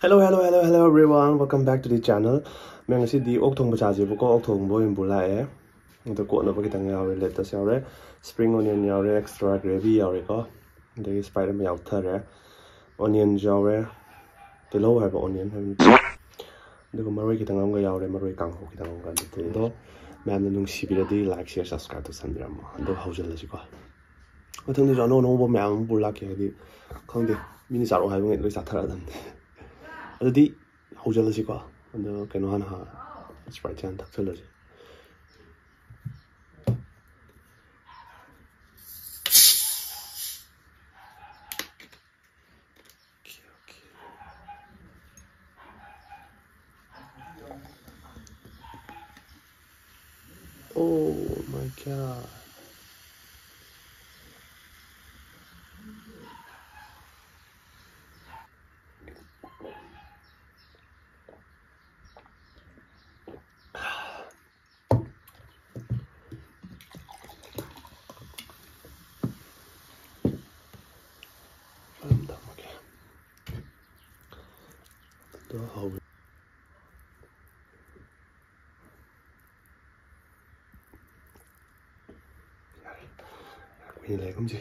Hello everyone. Welcome back to the channel. Mang si di ok thong bacha bu ko ok thong bo in bula e. Ito ko na ba kitang yaw lettuce yaw spring onion yaw extra gravy yaw ko. The spider yaw thare. Onion yaw below have onion. The maroi kitang ang yaw maroi kang ho kitang ang do. Man nung sibiradi like share subscribe to sanbiram. Do hawjal la ko. Ko thong di no no bo mang bula ke di. Khang di mini saro ha ngai loi sa thara dan. Adi hawjalasi ko. And kano hana Sprite chan taksalasi. Oh my god. Mình lấy không gì.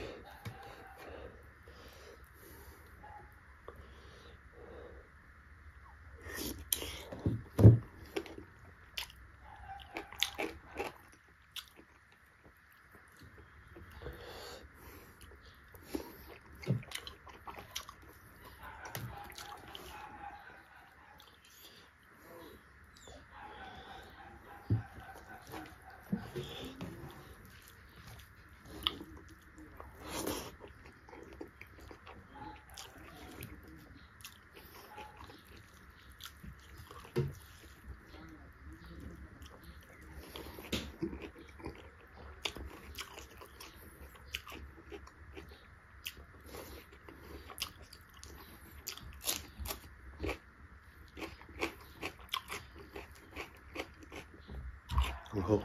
Oh.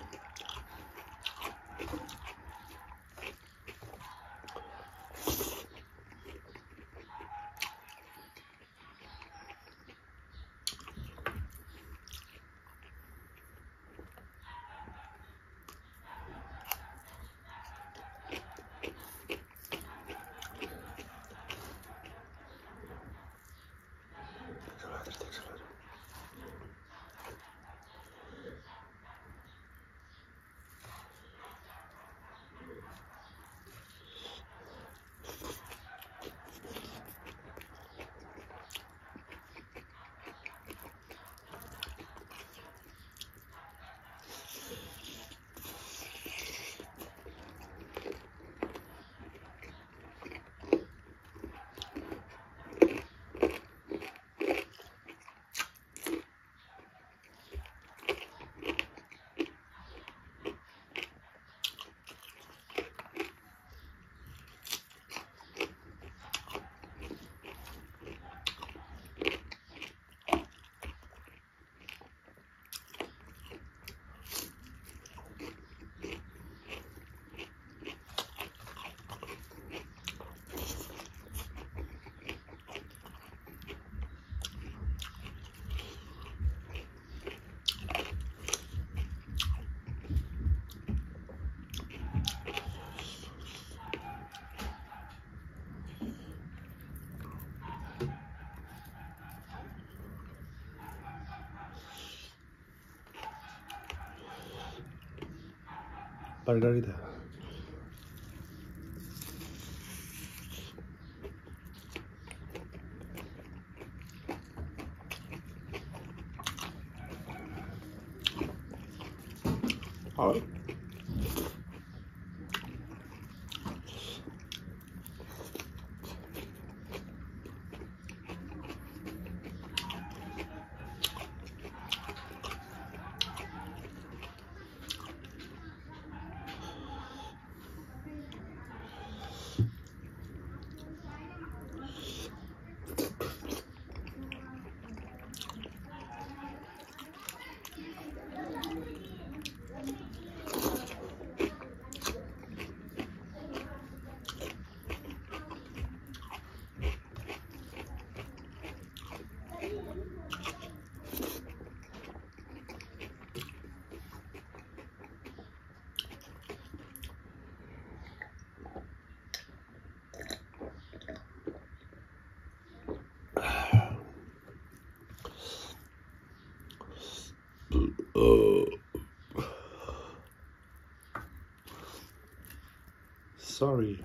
Burger itu. Oh. sorry.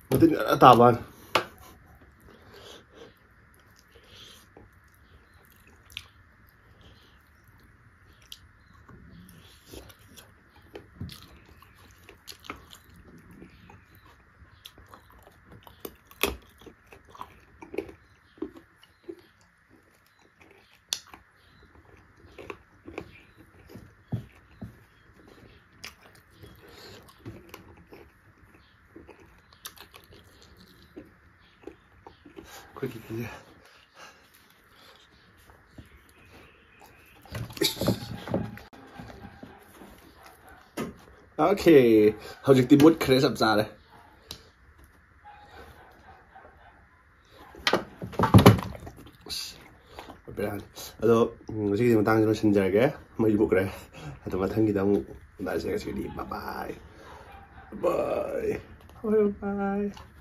Mungkin taban. quickly. Okay, how's the mood crazy up there? Hello, sige mo tangin mo sinjay ke, may book re. Ato matang kita mo dahil sa kasi bye bye. Bye. Bye bye.